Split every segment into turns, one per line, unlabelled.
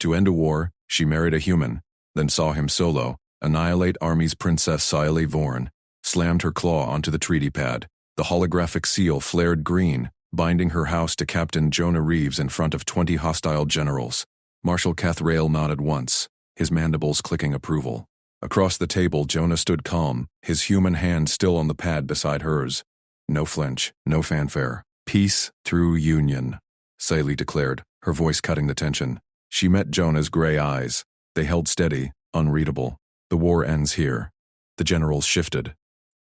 To end a war, she married a human, then saw him solo, annihilate Armies Princess Sci-Fi Vorn, slammed her claw onto the treaty pad. The holographic seal flared green, binding her house to Captain Jonah Reeves in front of 20 hostile generals. Marshal Cathrail nodded once, his mandibles clicking approval. Across the table, Jonah stood calm, his human hand still on the pad beside hers. No flinch, no fanfare. Peace through union, Sci-Fi declared, her voice cutting the tension. She met Jonah's gray eyes. They held steady, unreadable. The war ends here. The generals shifted.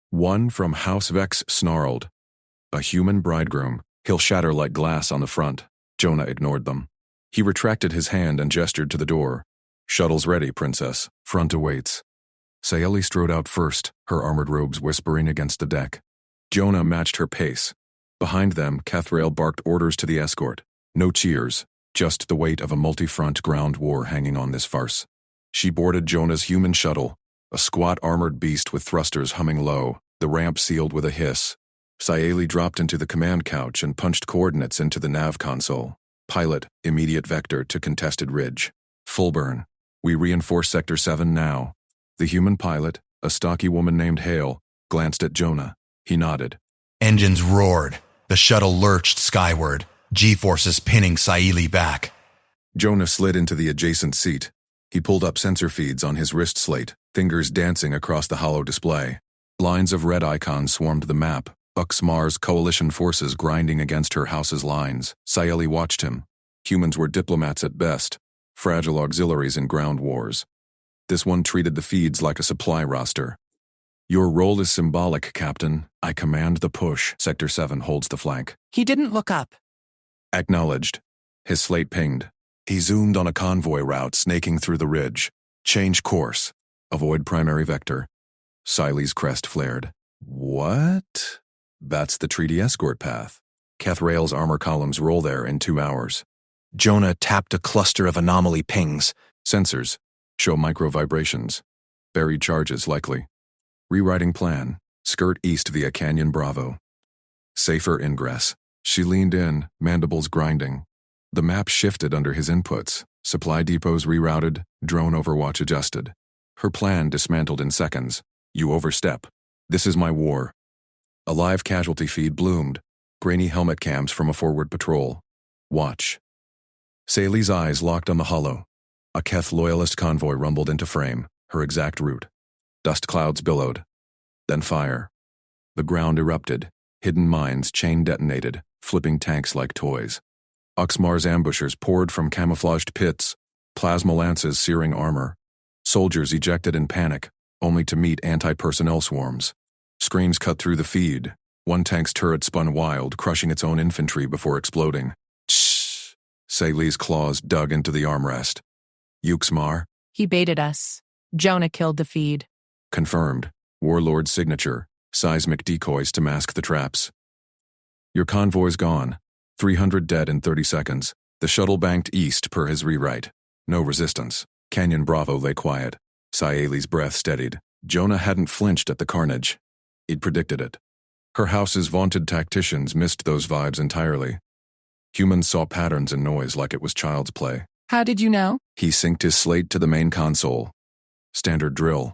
One from House Vex snarled. A human bridegroom. He'll shatter like glass on the front. Jonah ignored them. He retracted his hand and gestured to the door. Shuttle's ready, princess. Front awaits. Sci-Fi strode out first, her armored robes whispering against the deck. Jonah matched her pace. Behind them, Cathrail barked orders to the escort. No cheers, just the weight of a multi-front ground war hanging on this farce. She boarded Jonah's human shuttle, a squat armored beast with thrusters humming low, the ramp sealed with a hiss. Sci-Fi dropped into the command couch and punched coordinates into the nav console. Pilot, immediate vector to contested ridge. Full burn. We reinforce Sector 7 now. The human pilot, a stocky woman named Hale, glanced at Jonah. He nodded.
Engines roared. The shuttle lurched skyward, G-forces pinning Sci-Fi back.
Jonah slid into the adjacent seat. He pulled up sensor feeds on his wrist slate, fingers dancing across the hollow display. Lines of red icons swarmed the map, Uxmar's coalition forces grinding against her house's lines. Sci-Fi watched him. Humans were diplomats at best, fragile auxiliaries in ground wars. This one treated the feeds like a supply roster. Your role is symbolic, Captain. I command the push. Sector 7 holds the flank.
He didn't look up.
Acknowledged. His slate pinged. He zoomed on a convoy route snaking through the ridge. Change course. Avoid primary vector. Sci-Fi's crest flared. What? That's the treaty escort path. Cathrail's armor columns roll there in 2 hours.
Jonah tapped a cluster of anomaly pings.
Sensors. Show micro vibrations. Buried charges likely. Rewriting plan. Skirt east via Canyon Bravo. Safer ingress. She leaned in, mandibles grinding. The map shifted under his inputs. Supply depots rerouted, drone overwatch adjusted. Her plan dismantled in seconds. You overstep. This is my war. A live casualty feed bloomed. Grainy helmet cams from a forward patrol. Watch. Sci-Fi's eyes locked on the hollow. A Keth loyalist convoy rumbled into frame, her exact route. Dust clouds billowed. Then fire. The ground erupted. Hidden mines chain detonated, flipping tanks like toys. Uxmar's ambushers poured from camouflaged pits, plasma lances searing armor. Soldiers ejected in panic, only to meet anti-personnel swarms. Screens cut through the feed. One tank's turret spun wild, crushing its own infantry before exploding. Shh! Sci-Fi's claws dug into the armrest. Uxmar?
He baited us. Jonah killed the feed.
Confirmed. Warlord's signature. Seismic decoys to mask the traps. Your convoy's gone. 300 dead in 30 seconds. The shuttle banked east per his rewrite. No resistance. Canyon Bravo lay quiet. Sci-Fi's breath steadied. Jonah hadn't flinched at the carnage. He'd predicted it. Her house's vaunted tacticians missed those vibes entirely. Humans saw patterns in noise like it was child's play.
How did you know?
He synced his slate to the main console. Standard drill.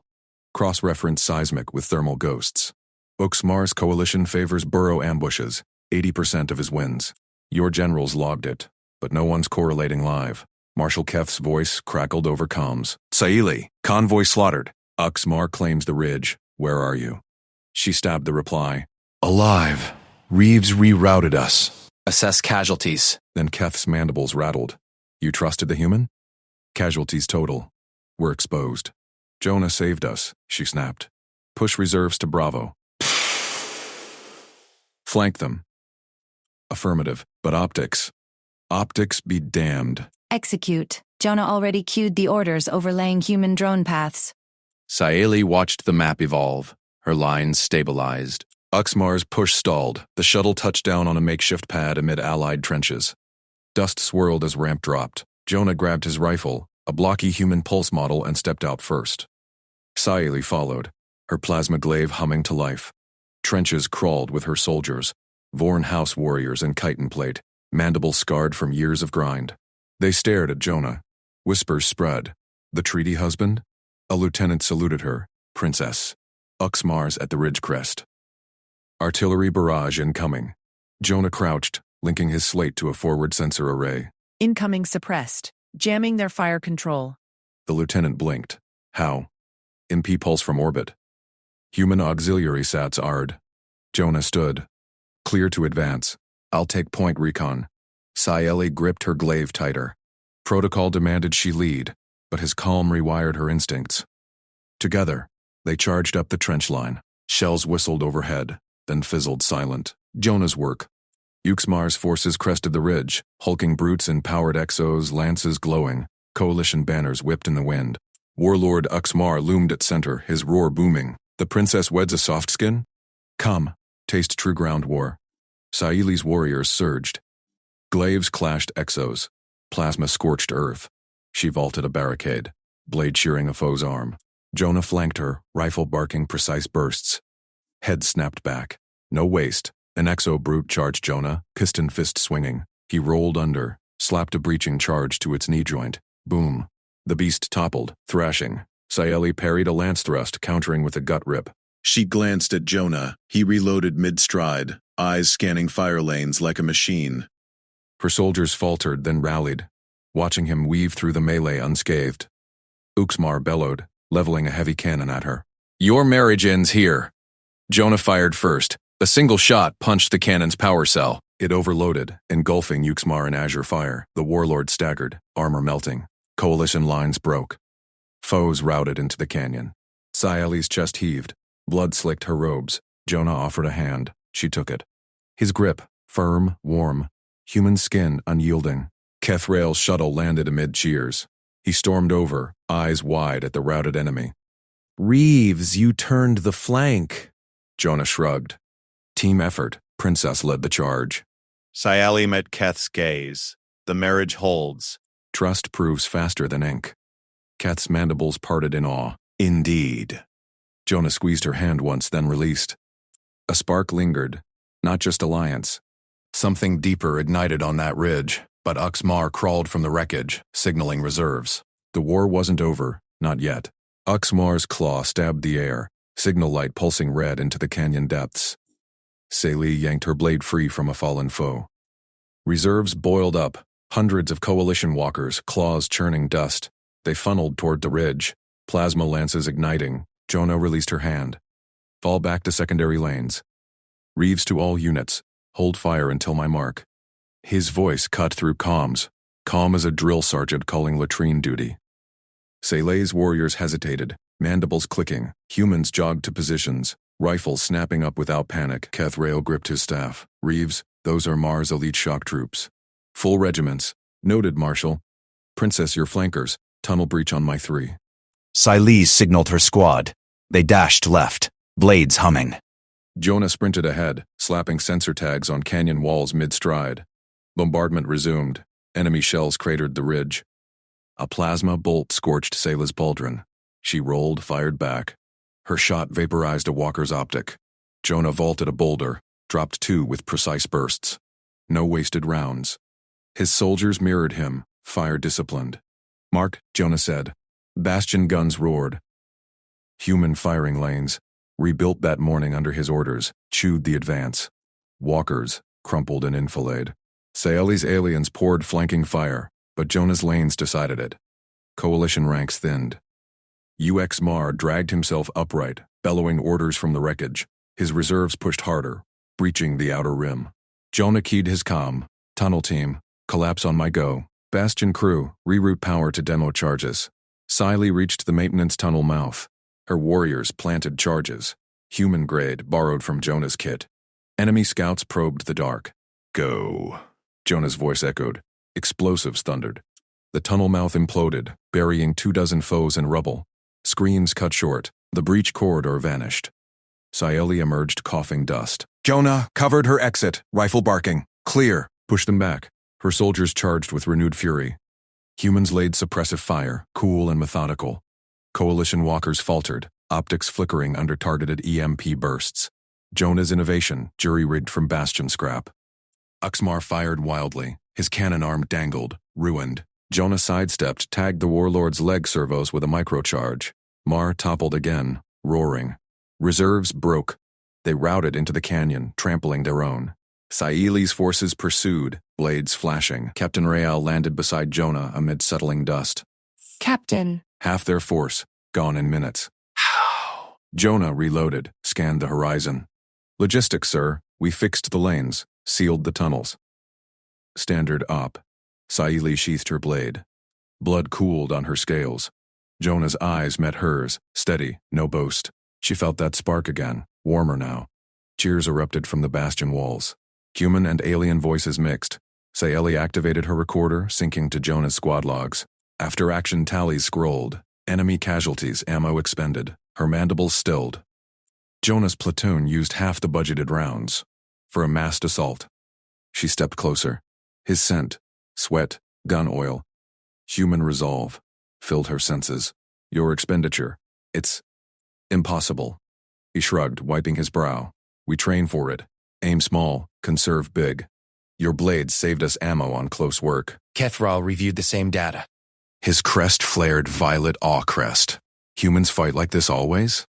Cross-reference seismic with thermal ghosts. Uxmar's coalition favors burrow ambushes, 80% of his wins. Your generals logged it, but no one's correlating live. Marshal Keth's voice crackled over comms. Sci-Fi, convoy slaughtered. Uxmar claims the ridge. Where are you? She stabbed the reply.
Alive. Reeves rerouted us.
Assess casualties.
Then Keth's mandibles rattled. You trusted the human? Casualties total. We're exposed. Jonah saved us, she snapped. Push reserves to Bravo. Flank them. Affirmative, but optics. Optics be damned.
Execute. Jonah already queued the orders overlaying human drone paths.
Sci-Fi watched the map evolve. Her lines stabilized.
Uxmar's push stalled. The shuttle touched down on a makeshift pad amid Allied trenches. Dust swirled as ramp dropped. Jonah grabbed his rifle, a blocky human pulse model, and stepped out first. Sci-Fi followed, her plasma glaive humming to life. Trenches crawled with her soldiers, Vorn house warriors in chitin plate, mandibles scarred from years of grind. They stared at Jonah. Whispers spread. The treaty husband? A lieutenant saluted her. Princess. Uxmars at the ridge crest. Artillery barrage incoming. Jonah crouched, linking his slate to a forward sensor array.
Incoming suppressed. Jamming their fire control.
The lieutenant blinked. How? MP pulse from orbit. Human auxiliary sats ARD. Jonah stood. Clear to advance. I'll take point recon. Sayeli gripped her glaive tighter. Protocol demanded she lead, but his calm rewired her instincts. Together, they charged up the trench line. Shells whistled overhead, then fizzled silent. Jonah's work. Uxmar's forces crested the ridge, hulking brutes in powered exos, lances glowing. Coalition banners whipped in the wind. Warlord Uxmar loomed at center, his roar booming. The princess weds a soft skin? Come, taste true ground war. Saeli's warriors surged. Glaives clashed exos. Plasma scorched earth. She vaulted a barricade, blade shearing a foe's arm. Jonah flanked her, rifle barking precise bursts. Head snapped back. No waste. An exo brute charged Jonah, piston fist swinging. He rolled under, slapped a breaching charge to its knee joint. Boom. The beast toppled, thrashing. Sayeli parried a lance thrust, countering with a gut rip.
She glanced at Jonah. He reloaded mid-stride, eyes scanning fire lanes like a machine.
Her soldiers faltered, then rallied, watching him weave through the melee unscathed. Uxmar bellowed, leveling a heavy cannon at her.
Your marriage ends here. Jonah fired first. A single shot punched the cannon's power cell.
It overloaded, engulfing Uxmar in azure fire. The warlord staggered, armor melting. Coalition lines broke. Foes routed into the canyon. Sayeli's chest heaved. Blood slicked her robes. Jonah offered a hand. She took it. His grip, firm, warm. Human skin unyielding. Kethrail's shuttle landed amid cheers. He stormed over, eyes wide at the routed enemy. Reeves, you turned the flank. Jonah shrugged. Team effort. Princess led the charge.
Sayeli met Keth's gaze. The marriage holds.
Trust proves faster than ink. Keth's mandibles parted in awe. Indeed. Jonah squeezed her hand once, then released. A spark lingered. Not just alliance. Something deeper ignited on that ridge, but Uxmar crawled from the wreckage, signaling reserves. The war wasn't over, not yet. Uxmar's claw stabbed the air, signal light pulsing red into the canyon depths. Sayeli yanked her blade free from a fallen foe. Reserves boiled up, hundreds of coalition walkers, claws churning dust. They funneled toward the ridge, plasma lances igniting. Jonah released her hand. Fall back to secondary lanes. Reeves to all units. Hold fire until my mark. His voice cut through comms, calm as a drill sergeant calling latrine duty. Sayeli's warriors hesitated, mandibles clicking. Humans jogged to positions, rifles snapping up without panic. Kethrail gripped his staff. Reeves, those are Mars elite shock troops. Full regiments. Noted, Marshal. Princess, your flankers. Tunnel breach on my 3.
Sayeli signaled her squad. They dashed left, blades humming.
Jonah sprinted ahead, slapping sensor tags on canyon walls mid-stride. Bombardment resumed. Enemy shells cratered the ridge. A plasma bolt scorched Sayela's pauldron. She rolled, fired back. Her shot vaporized a walker's optic. Jonah vaulted a boulder, dropped 2 with precise bursts. No wasted rounds. His soldiers mirrored him, fire disciplined. Mark, Jonah said. Bastion guns roared. Human firing lanes, rebuilt that morning under his orders, chewed the advance. Walkers crumpled and enfilade. Sayeli's aliens poured flanking fire, but Jonah's lanes decided it. Coalition ranks thinned. Uxmar dragged himself upright, bellowing orders from the wreckage. His reserves pushed harder, breaching the outer rim. Jonah keyed his comm. Tunnel team, collapse on my go. Bastion crew, reroute power to demo charges. Sayeli reached the maintenance tunnel mouth. Her warriors planted charges. Human grade, borrowed from Jonah's kit. Enemy scouts probed the dark. Go. Jonah's voice echoed. Explosives thundered. The tunnel mouth imploded, burying 24 foes in rubble. Screams cut short. The breach corridor vanished. Sayeli emerged coughing dust. Jonah covered her exit, rifle barking. Clear. Push them back. Her soldiers charged with renewed fury. Humans laid suppressive fire, cool and methodical. Coalition walkers faltered, optics flickering under targeted EMP bursts. Jonah's innovation, jury-rigged from Bastion scrap. Uxmar fired wildly, his cannon arm dangled, ruined. Jonah sidestepped, tagged the warlord's leg servos with a microcharge. Mar toppled again, roaring. Reserves broke. They routed into the canyon, trampling their own. Saili's forces pursued, blades flashing. Captain Real landed beside Jonah amid settling dust.
Captain.
Half their force, gone in minutes.
How?
Jonah reloaded, scanned the horizon. Logistics, sir. We fixed the lanes, sealed the tunnels. Standard op. Saili sheathed her blade. Blood cooled on her scales. Jonah's eyes met hers, steady, no boast. She felt that spark again, warmer now. Cheers erupted from the bastion walls. Human and alien voices mixed. Saeli activated her recorder, syncing to Jonah's squad logs. After-action tallies scrolled. Enemy casualties, ammo expended. Her mandibles stilled. Jonah's platoon used half the budgeted rounds for a massed assault. She stepped closer. His scent, sweat, gun oil, human resolve, filled her senses. Your expenditure. It's impossible. He shrugged, wiping his brow. We train for it. Aim small, conserve big. Your blades saved us ammo on close work.
Kethral reviewed the same data.
His crest flared violet awe crest. Humans fight like this always?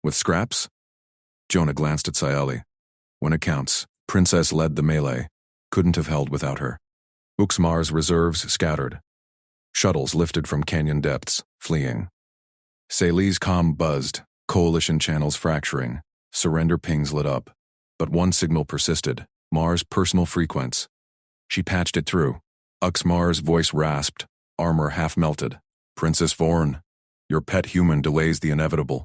With scraps? Jonah glanced at Saeli. When it counts, Princess led the melee. Couldn't have held without her. Uxmar's reserves scattered. Shuttles lifted from canyon depths, fleeing. Saili's comm buzzed, coalition channels fracturing. Surrender pings lit up. But one signal persisted, Mars' personal frequency. She patched it through. Uxmar's voice rasped, armor half-melted. Princess Vorn, your pet human delays the inevitable.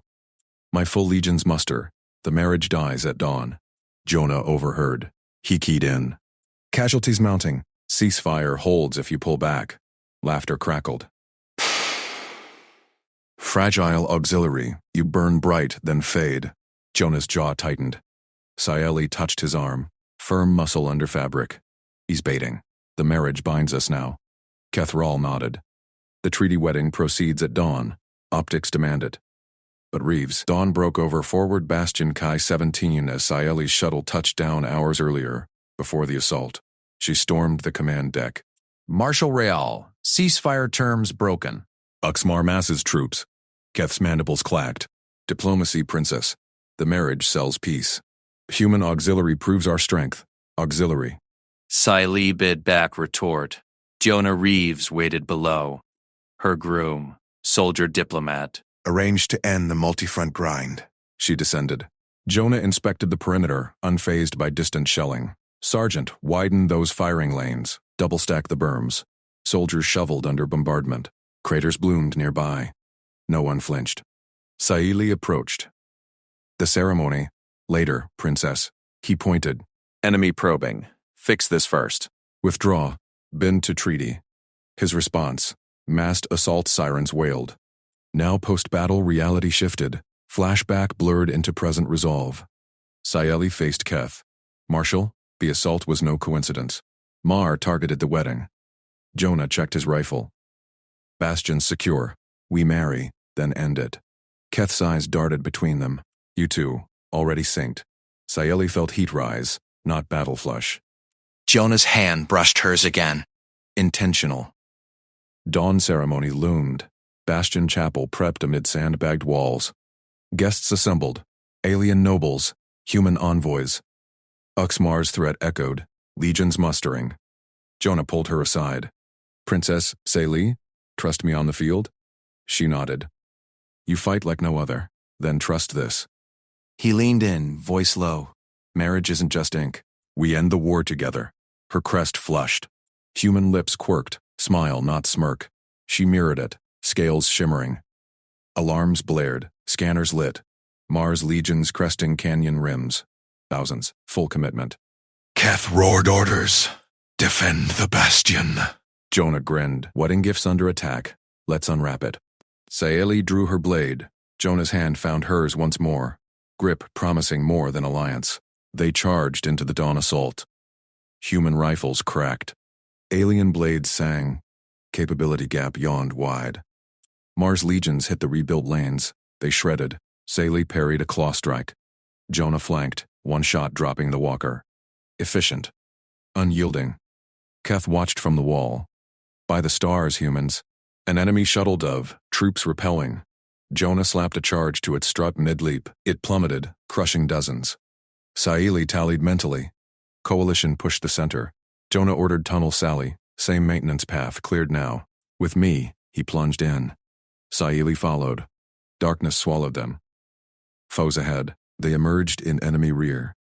My full legion's muster. The marriage dies at dawn. Jonah overheard. He keyed in. Casualties mounting. Ceasefire holds if you pull back. Laughter crackled. Fragile auxiliary, you burn bright, then fade. Jonah's jaw tightened. Saeli touched his arm. Firm muscle under fabric. He's baiting. The marriage binds us now. Kethral nodded. The treaty wedding proceeds at dawn. Optics demand it. But Reeves, dawn broke over forward bastion Kai 17 as Saeli's shuttle touched down hours earlier, before the assault. She stormed the command deck.
Marshal Real, ceasefire terms broken.
Uxmar masses troops. Keth's mandibles clacked. Diplomacy, princess. The marriage sells peace. Human auxiliary proves our strength. Auxiliary.
Saili bid back retort. Jonah Reeves waited below. Her groom, soldier diplomat.
Arranged to end the multi-front grind.
She descended. Jonah inspected the perimeter, unfazed by distant shelling. Sergeant, widen those firing lanes. Double-stack the berms. Soldiers shoveled under bombardment. Craters bloomed nearby. No one flinched. Saili approached. The ceremony. Later, princess. He pointed.
Enemy probing. Fix this first.
Withdraw. Bend to treaty. His response. Massed assault sirens wailed. Now post-battle reality shifted. Flashback blurred into present resolve. Saeli faced Keth. Marshal, the assault was no coincidence. Mar targeted the wedding. Jonah checked his rifle. Bastions secure. We marry, then end it. Keth's eyes darted between them. You two, already synced. Saeli felt heat rise, not battle flush.
Jonah's hand brushed hers again.
Intentional. Dawn ceremony loomed. Bastion chapel prepped amid sandbagged walls. Guests assembled. Alien nobles. Human envoys. Uxmar's threat echoed. Legions mustering. Jonah pulled her aside. Princess Saeli, trust me on the field? She nodded. You fight like no other. Then trust this. He leaned in, voice low. Marriage isn't just ink. We end the war together. Her crest flushed. Human lips quirked, smile not smirk. She mirrored it, scales shimmering. Alarms blared, scanners lit. Mars legions cresting canyon rims. Thousands, full commitment.
Keth roared orders. Defend the bastion.
Jonah grinned, wedding gifts under attack. Let's unwrap it. Saeli drew her blade. Jonah's hand found hers once more. Grip promising more than alliance. They charged into the dawn assault. Human rifles cracked. Alien blades sang. Capability gap yawned wide. Mars legions hit the rebuilt lanes. They shredded. Saeli parried a claw strike. Jonah flanked, one shot dropping the walker. Efficient. Unyielding. Keth watched from the wall. By the stars, humans. An enemy shuttle dove, troops repelling. Jonah slapped a charge to its strut mid-leap. It plummeted, crushing dozens. Saili tallied mentally. Coalition pushed the center. Jonah ordered Tunnel Sally, same maintenance path, cleared now. With me, he plunged in. Saili followed. Darkness swallowed them. Foes ahead, they emerged in enemy rear.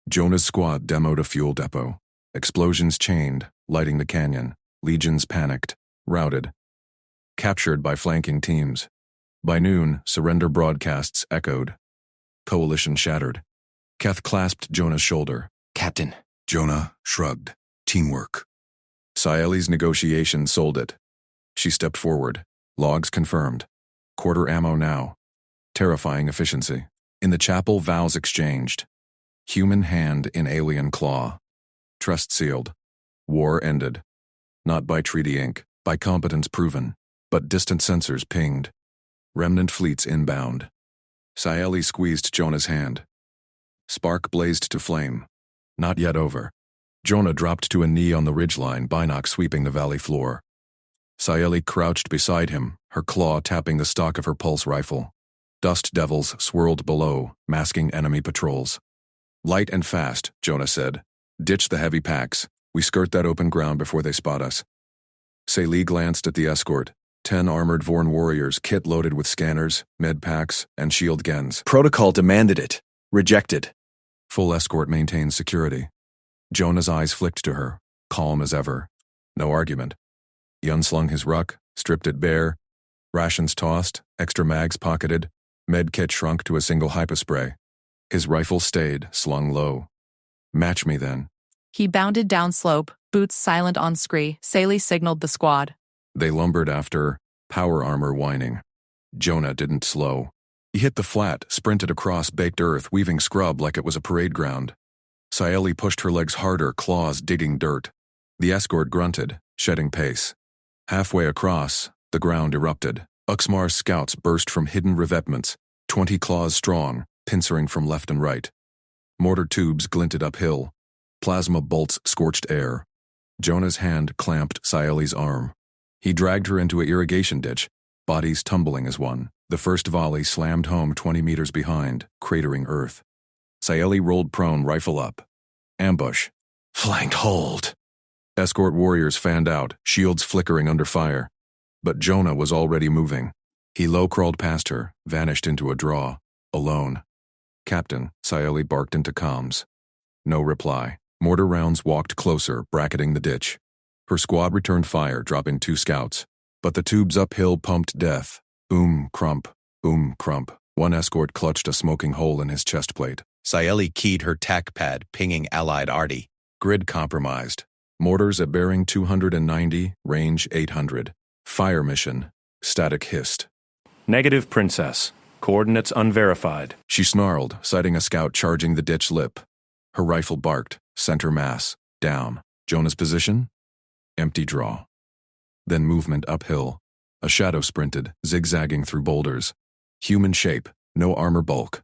Jonah's squad demoed a fuel depot. Explosions chained, lighting the canyon. Legions panicked, routed. Captured by flanking teams. By noon, surrender broadcasts echoed. Coalition shattered. Keth clasped Jonah's shoulder.
Captain.
Jonah shrugged. Teamwork. Saeli's negotiation sold it. She stepped forward. Logs confirmed. Quarter ammo now. Terrifying efficiency. In the chapel, vows exchanged. Human hand in alien claw. Trust sealed. War ended. Not by treaty ink, by competence proven, but distant sensors pinged. Remnant fleets inbound. Saeli squeezed Jonah's hand. Spark blazed to flame. Not yet over. Jonah dropped to a knee on the ridgeline, binoc sweeping the valley floor. Saeli crouched beside him, her claw tapping the stock of her pulse rifle. Dust devils swirled below, masking enemy patrols. Light and fast, Jonah said. Ditch the heavy packs. We skirt that open ground before they spot us. Saeli glanced at the escort. 10 armored Vorn warriors, kit loaded with scanners, med packs, and shield gens.
Protocol demanded it. Rejected.
Full escort maintains security. Jonah's eyes flicked to her, calm as ever. No argument. He unslung his ruck, stripped it bare. Rations tossed, extra mags pocketed. Med kit shrunk to a single hypospray. His rifle stayed, slung low. Match me then.
He bounded down slope, boots silent on scree. Saili signaled the squad.
They lumbered after, power armor whining. Jonah didn't slow. He hit the flat, sprinted across baked earth, weaving scrub like it was a parade ground. Saeli pushed her legs harder, claws digging dirt. The escort grunted, shedding pace. Halfway across, the ground erupted. Uxmar's scouts burst from hidden revetments, 20 claws strong, pincering from left and right. Mortar tubes glinted uphill. Plasma bolts scorched air. Jonah's hand clamped Saeli's arm. He dragged her into an irrigation ditch, bodies tumbling as one. The first volley slammed home 20 meters behind, cratering earth. Saeli rolled prone, rifle up. Ambush.
Flanked hold.
Escort warriors fanned out, shields flickering under fire. But Jonah was already moving. He low-crawled past her, vanished into a draw. Alone. Captain, Saeli barked into comms. No reply. Mortar rounds walked closer, bracketing the ditch. Her squad returned fire, dropping 2 scouts. But the tubes uphill pumped death. Boom, crump. Boom, crump. One escort clutched a smoking hole in his chest plate.
Saeli keyed her tac pad, pinging allied arty.
Grid compromised. Mortars at bearing 290, range 800. Fire mission. Static hissed.
Negative, Princess. Coordinates unverified.
She snarled, sighting a scout charging the ditch lip. Her rifle barked, center mass, down. Jonah's position? Empty draw. Then movement uphill. A shadow sprinted, zigzagging through boulders. Human shape, no armor bulk.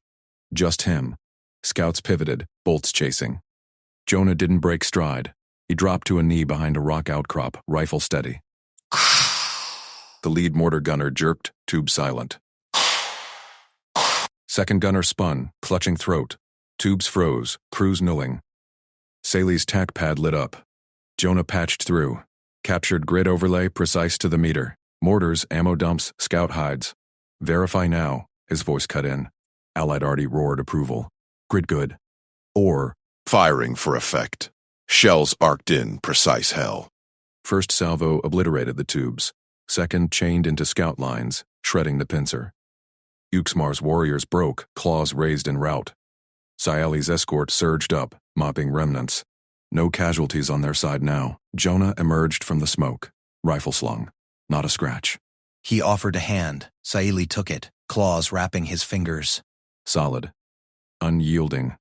Just him. Scouts pivoted, bolts chasing. Jonah didn't break stride. He dropped to a knee behind a rock outcrop, rifle steady. The lead mortar gunner jerked, tube silent. Second gunner spun, clutching throat. Tubes froze, crews nulling. Saeli's tac pad lit up. Jonah patched through. Captured grid overlay, precise to the meter. Mortars, ammo dumps, scout hides. Verify now, his voice cut in. Allied arty roared approval. Grid good. Or,
Firing for effect. Shells arced in, precise hell.
first salvo obliterated the tubes. Second chained into scout lines, shredding the pincer. Uxmar's warriors broke, claws raised in rout. Saeli's escort surged up, mopping remnants. No casualties on their side now. Jonah emerged from the smoke, rifle slung. Not a scratch.
He offered a hand. Saeli took it, claws wrapping his fingers.
Solid. Unyielding.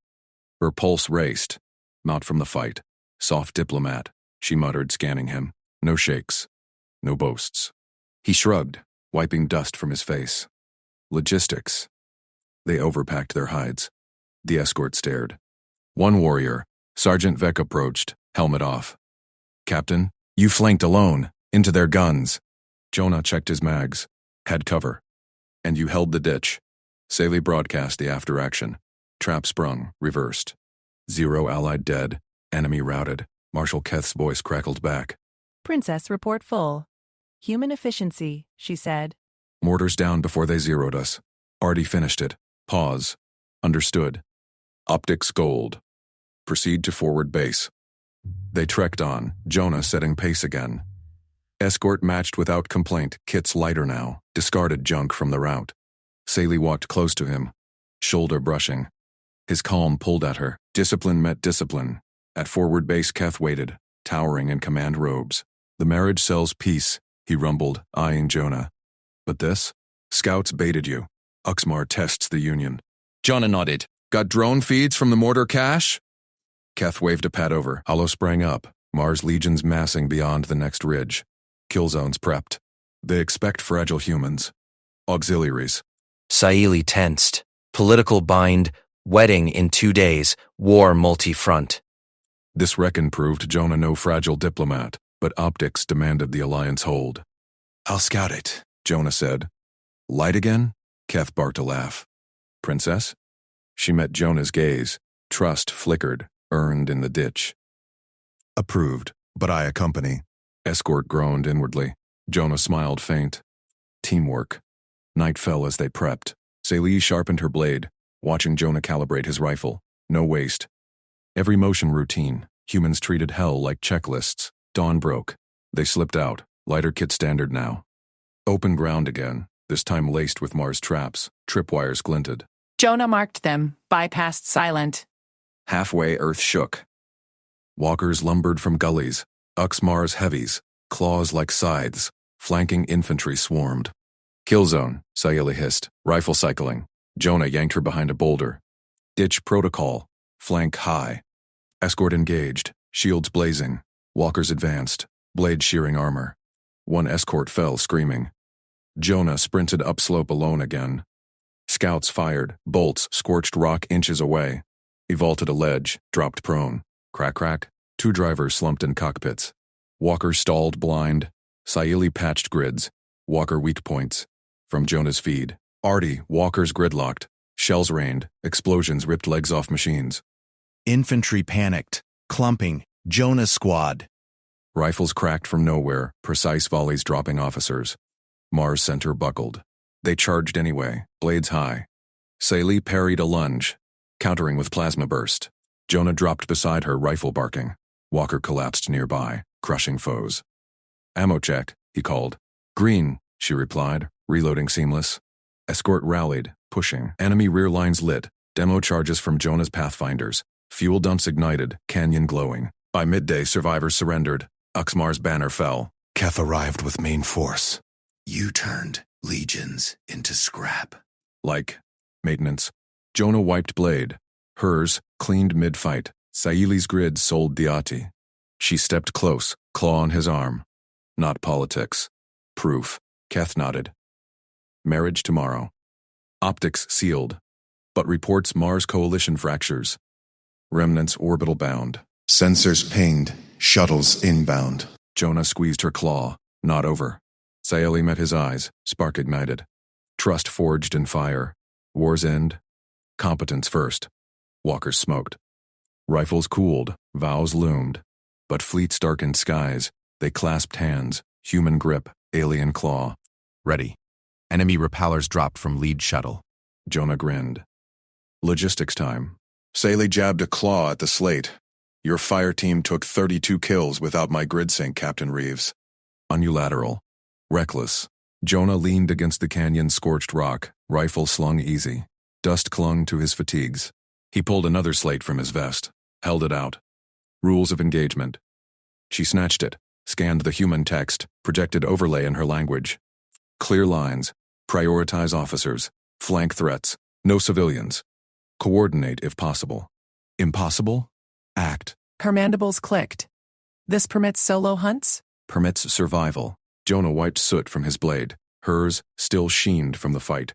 Her pulse raced. Not from the fight. Soft diplomat, she muttered, scanning him. No shakes. No boasts. He shrugged, wiping dust from his face. Logistics. They overpacked their hides. The escort stared. One warrior, Sergeant Vec, approached, helmet off. Captain, you flanked alone. Into their guns. Jonah checked his mags. Had cover. And you held the ditch. Saley broadcast the after action. Trap sprung, reversed. 0 allied dead, enemy routed. Marshal Keth's voice crackled back.
Princess, report full. Human efficiency, she said.
Mortars down before they zeroed us. Already finished it. Pause. Understood. Optics gold. Proceed to forward base. They trekked on, Jonah setting pace again. Escort matched without complaint, kits lighter now, discarded junk from the route. Saley walked close to him, shoulder brushing. His calm pulled at her. Discipline met discipline. At forward base Keth waited, towering in command robes. The marriage sells peace, he rumbled, eyeing Jonah. But this? Scouts baited you. Uxmar tests the Union.
Jonah nodded.
Got drone feeds from the mortar cache? Keth waved a pad over. Hollow sprang up. Mars legions massing beyond the next ridge. Kill zones prepped. They expect fragile humans. Auxiliaries.
Saili tensed. Political bind. Wedding in 2 days. War multi-front.
This reckon proved Jonah no fragile diplomat, but optics demanded the alliance hold. I'll scout it, Jonah said. Light again? Keth barked a laugh. Princess? She met Jonah's gaze. Trust flickered, earned in the ditch.
Approved, but I accompany.
Escort groaned inwardly. Jonah smiled faint. Teamwork. Night fell as they prepped. Salih sharpened her blade, watching Jonah calibrate his rifle. No waste. Every motion routine. Humans treated hell like checklists. Dawn broke. They slipped out. Lighter kit standard now. Open ground again, this time laced with Mars traps. Tripwires glinted.
Jonah marked them, bypassed silent.
Halfway Earth shook. Walkers lumbered from gullies. Uxmar's heavies, claws like scythes. Flanking infantry swarmed. Kill zone, Sayeli hissed. Rifle cycling. Jonah yanked her behind a boulder. Ditch protocol. Flank high. Escort engaged. Shields blazing. Walkers advanced. Blade shearing armor. One escort fell screaming. Jonah sprinted upslope alone again. Scouts fired. Bolts scorched rock inches away. He vaulted a ledge, dropped prone. Crack crack. 2 drivers slumped in cockpits. Walker stalled blind. Saili patched grids. Walker weak points. From Jonah's feed. Artie, Walker's gridlocked. Shells rained. Explosions ripped legs off machines.
Infantry panicked. Clumping. Jonah's squad.
Rifles cracked from nowhere. Precise volleys dropping officers. Mars center buckled. They charged anyway. Blades high. Salih parried a lunge. Countering with plasma burst. Jonah dropped beside her, rifle barking. Walker collapsed nearby, crushing foes. Ammo check, he called. Green, she replied, reloading seamless. Escort rallied, pushing. Enemy rear lines lit. Demo charges from Jonah's Pathfinders. Fuel dumps ignited, canyon glowing. By midday, survivors surrendered. Uxmar's banner fell.
Keth arrived with main force. You turned legions into scrap.
Like maintenance. Jonah wiped blade. Hers, cleaned mid-fight. Saili's grid sold Diati. She stepped close, claw on his arm. Not politics. Proof. Keth nodded. Marriage tomorrow. Optics sealed. But reports Mars coalition fractures. Remnants orbital bound.
Sensors pinged. Shuttles inbound.
Jonah squeezed her claw. Not over. Saeli met his eyes. Spark ignited. Trust forged in fire. War's end. Competence first. Walkers smoked. Rifles cooled. Vows loomed. But fleets darkened skies. They clasped hands. Human grip. Alien claw.
Ready. Enemy repellers dropped from lead shuttle.
Jonah grinned. Logistics time.
Saley jabbed a claw at the slate. Your fire team took 32 kills without my grid sync, Captain Reeves.
Unilateral. Reckless. Jonah leaned against the canyon's scorched rock, rifle slung easy. Dust clung to his fatigues. He pulled another slate from his vest, held it out. Rules of engagement. She snatched it, scanned the human text, projected overlay in her language. Clear lines. Prioritize officers. Flank threats. No civilians. Coordinate if possible. Impossible? Act.
Her mandibles clicked. This permits solo hunts?
Permits survival. Jonah wiped soot from his blade. Hers still sheened from the fight.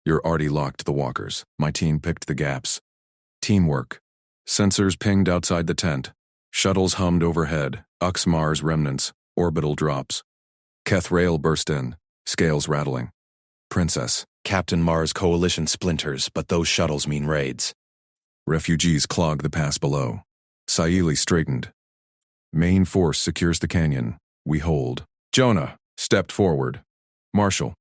Your arty locked the walkers. My team picked the gaps. Teamwork. Sensors pinged outside the tent. Shuttles hummed overhead. Uxmar's remnants. Orbital drops. Kethrail burst in, scales rattling. Princess.
Captain Mars coalition splinters, but those shuttles mean raids.
Refugees clog the pass below. Saili straightened. Main force secures the canyon. We hold. Jonah stepped forward. Marshal.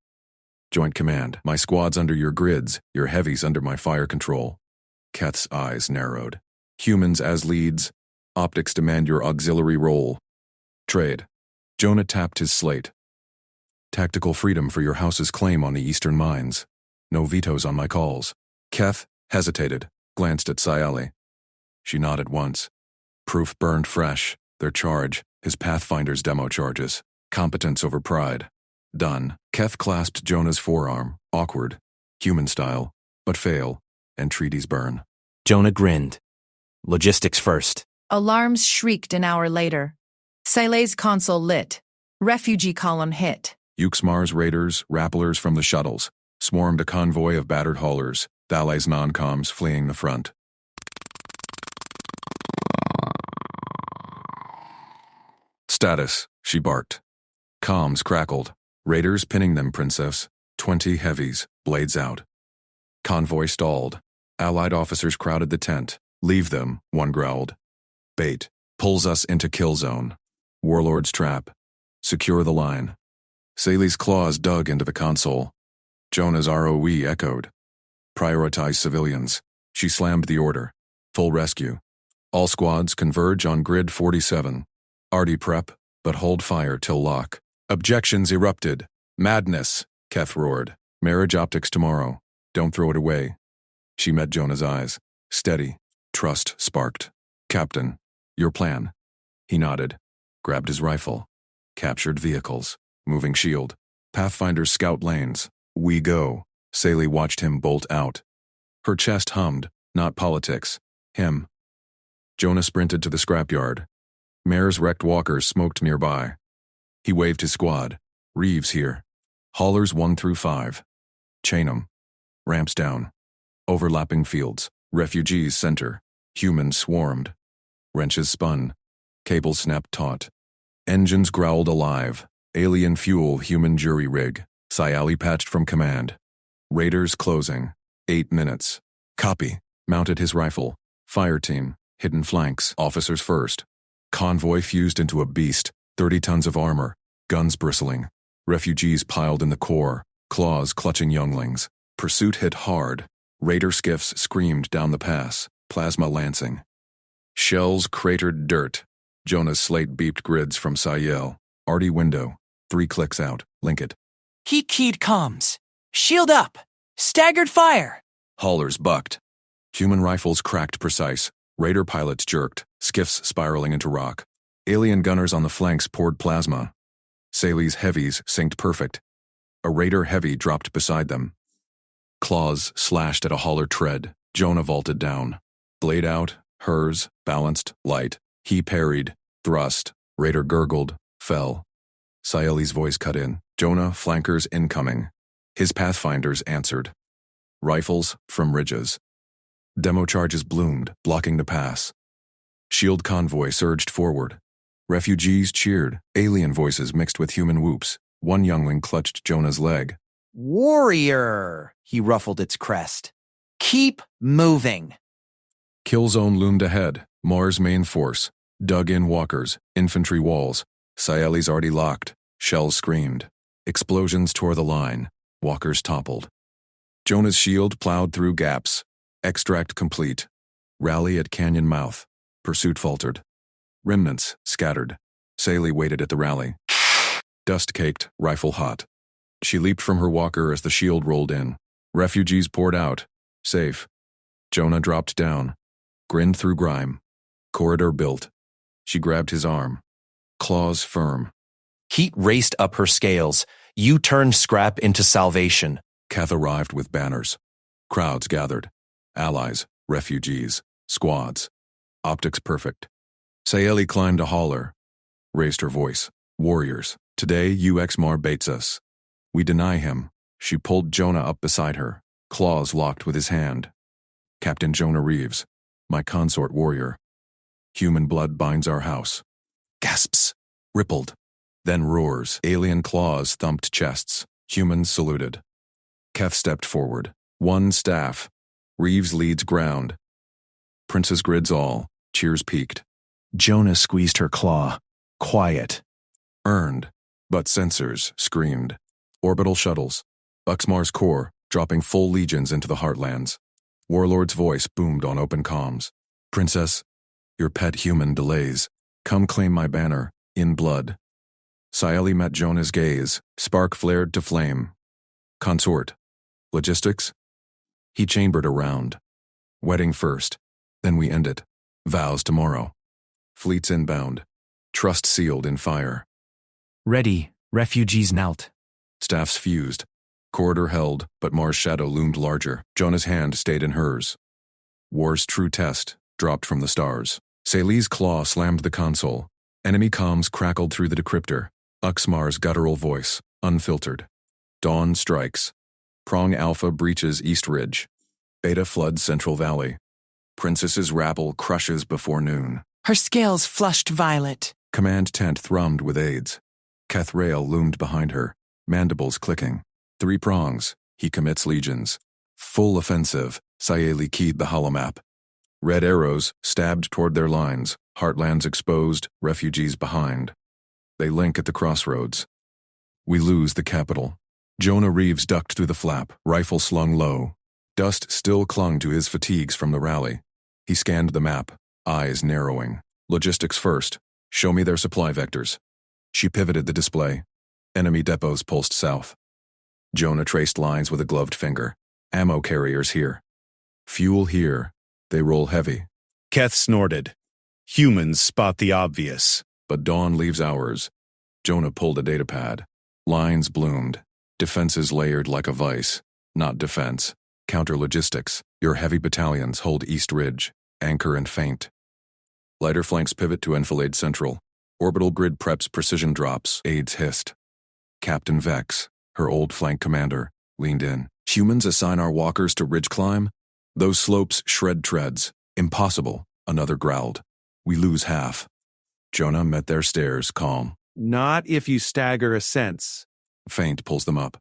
Joint command. My squad's under your grids, your heavies under my fire control. Keth's eyes narrowed. Humans as leads. Optics demand your auxiliary role. Trade. Jonah tapped his slate. Tactical freedom for your house's claim on the eastern mines. No vetoes on my calls. Keth hesitated, glanced at Saili. She nodded once. Proof burned fresh. Their charge, his Pathfinder's demo charges. Competence over pride. Done. Keth clasped Jonah's forearm, awkward, human style, but fail, entreaties burn.
Jonah grinned. Logistics first.
Alarms shrieked an hour later. Saili's console lit. Refugee column hit.
Uxmar's raiders, rappellers from the shuttles, swarmed a convoy of battered haulers, Thales non-coms fleeing the front. Status, she barked. Comms crackled. Raiders pinning them, princess. 20 heavies, blades out. Convoy stalled. Allied officers crowded the tent. Leave them, one growled. Bait. Pulls us into kill zone. Warlord's trap. Secure the line. Saili's claws dug into the console. Jonah's ROE echoed. Prioritize civilians. She slammed the order. Full rescue. All squads converge on grid 47. Arty prep, but hold fire till lock. Objections erupted. Madness, Keth roared. Marriage optics tomorrow. Don't throw it away. She met Jonah's eyes. Steady. Trust sparked. Captain, your plan. He nodded. Grabbed his rifle. Captured vehicles. Moving shield. Pathfinder's scout lanes. We go. Saili watched him bolt out. Her chest hummed. Not politics. Him. Jonah sprinted to the scrapyard. Mare's wrecked walkers smoked nearby. He waved his squad. Reeves here. Haulers 1 through 5. Chain 'em. Ramps down. Overlapping fields. Refugees center. Humans swarmed. Wrenches spun. Cables snapped taut. Engines growled alive. Alien fuel human jury rig. Saili patched from command. Raiders closing. 8 minutes. Copy. Mounted his rifle. Fire team. Hidden flanks. Officers first. Convoy fused into a beast. 30 tons of armor. Guns bristling. Refugees piled in the core. Claws clutching younglings. Pursuit hit hard. Raider skiffs screamed down the pass. Plasma lancing. Shells cratered dirt. Jonah's slate beeped grids from Sail. Arty window. 3 clicks out. Link it.
Heat keyed comms. Shield up. Staggered fire.
Haulers bucked. Human rifles cracked precise. Raider pilots jerked. Skiffs spiraling into rock. Alien gunners on the flanks poured plasma. Saili's heavies synced perfect. A Raider heavy dropped beside them. Claws slashed at a hauler tread. Jonah vaulted down. Blade out. Hers. Balanced. Light. He parried. Thrust. Raider gurgled. Fell. Saili's voice cut in. Jonah, flankers incoming. His Pathfinders answered. Rifles from ridges. Demo charges bloomed, blocking the pass. Shield convoy surged forward. Refugees cheered. Alien voices mixed with human whoops. One youngling clutched Jonah's leg.
Warrior! He ruffled its crest. Keep moving.
Kill zone loomed ahead. Mars main force. Dug-in walkers. Infantry walls. Saili's already locked. Shells screamed. Explosions tore the line. Walkers toppled. Jonah's shield plowed through gaps. Extract complete. Rally at canyon mouth. Pursuit faltered. Remnants scattered. Saili waited at the rally. Dust-caked, rifle hot. She leaped from her walker as the shield rolled in. Refugees poured out. Safe. Jonah dropped down. Grinned through grime. Corridor built. She grabbed his arm. Claws firm.
Heat raced up her scales. You turned scrap into salvation.
Keth arrived with banners. Crowds gathered. Allies, refugees, squads. Optics perfect. Saili climbed a hauler. Raised her voice. Warriors, today Uxmar baits us. We deny him. She pulled Jonah up beside her. Claws locked with his hand. Captain Jonah Reeves, my consort warrior. Human blood binds our house. Gasps. Rippled. Then roars. Alien claws thumped chests. Humans saluted. Keth stepped forward. One staff. Reeves leads ground. Princess grids all. Cheers peaked.
Jonah squeezed her claw. Quiet.
Earned. But sensors screamed. Orbital shuttles. Uxmar's core, dropping full legions into the heartlands. Warlord's voice boomed on open comms. Princess, your pet human delays. Come claim my banner, in blood. Saeli met Jonah's gaze. Spark flared to flame. Consort. Logistics? He chambered around. Wedding first. Then we end it. Vows tomorrow. Fleets inbound. Trust sealed in fire.
Ready. Refugees knelt.
Staffs fused. Corridor held, but Mars' shadow loomed larger. Jonah's hand stayed in hers. War's true test dropped from the stars. Saeli's claw slammed the console. Enemy comms crackled through the decryptor. Uxmar's guttural voice, unfiltered. Dawn strikes. Prong Alpha breaches East Ridge. Beta floods Central Valley. Princess's rabble crushes before noon.
Her scales flushed violet.
Command tent thrummed with aids. Kethrael loomed behind her, mandibles clicking. 3 prongs, he commits legions. Full offensive, Saeli keyed the holomap. Red arrows stabbed toward their lines, heartlands exposed, refugees behind. They link at the crossroads. We lose the capital. Jonah Reeves ducked through the flap, rifle slung low. Dust still clung to his fatigues from the rally. He scanned the map, eyes narrowing. Logistics first. Show me their supply vectors. She pivoted the display. Enemy depots pulsed south. Jonah traced lines with a gloved finger. Ammo carriers here. Fuel here. They roll heavy.
Keth snorted. Humans spot the obvious.
But dawn leaves ours. Jonah pulled a datapad. Lines bloomed. Defenses layered like a vice. Not defense. Counter-logistics. Your heavy battalions hold East Ridge. Anchor and feint. Lighter flanks pivot to enfilade Central. Orbital grid preps precision drops. Aids hissed. Captain Vex, her old flank commander, leaned in. Humans assign our walkers to ridge climb? Those slopes shred treads. Impossible, another growled. We lose half. Jonah met their stares, calm.
Not if you stagger ascents.
Feint pulls them up.